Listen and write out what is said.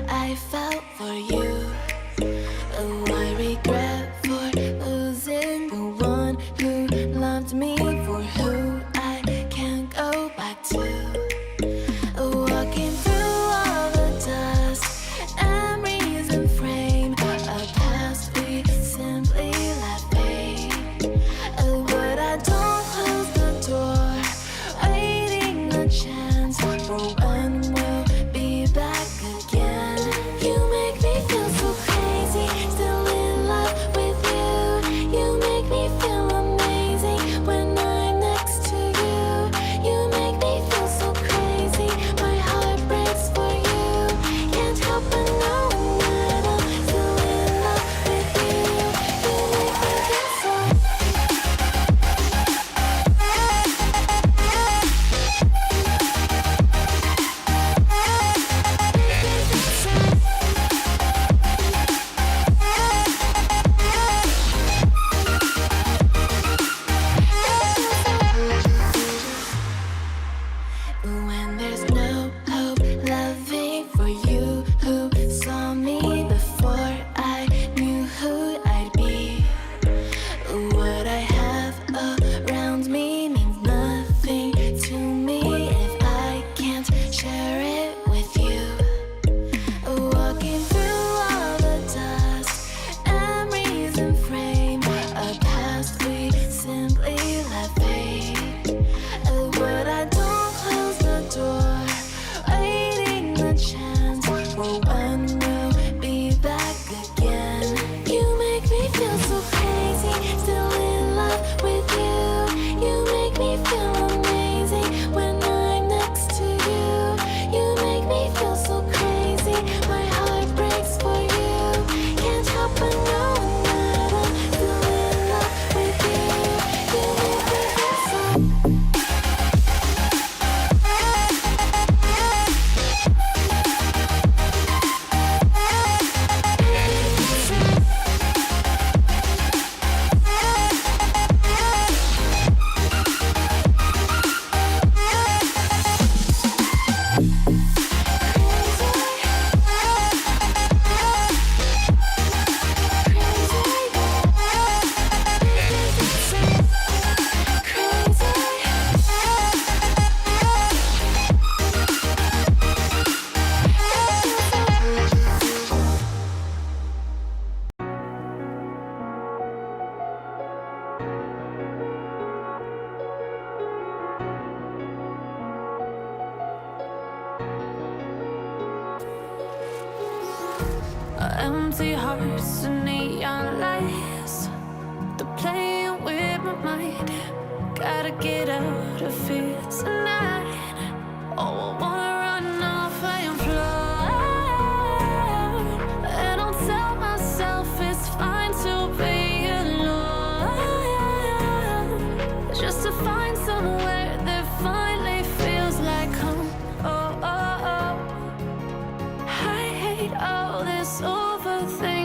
I felt for you. Oh, I regret for losing the one who loved me, for who I can't go back to. Walking through all the dust, memories and frame, a past we simply let fade. Oh, but I don't close the door, waiting a chance for when we'll be back again. You make me feel so crazy, still in love with you. You make me feel amazing when I'm next to you. You make me feel so crazy, my heart breaks for you. Can't help but knowing that I'm still in love with you. You make me feel so. When there's no hope, loving for you who saw me before I knew who I'd be. What I have around me means nothing to me if I can't share it with you. Walking through all the dust, memories and frame, a past we simply let fade. But I don't close the door, waiting the chance for when we'll be back again. You make me feel so crazy, still in love with you. You make me feel amazing when I'm next to you. You make me feel so crazy, my heart breaks for you. Can't help but knowing that I'm still in love with you. You make me feel so. Empty hearts and neon lights, they're playing with my mind. Gotta get out of here tonight. Oh, I wanna run off and fly. And I'll tell myself it's fine to be alone, just to find somewhere that finally feels like home. Oh, oh, oh. I hate all this overthinking.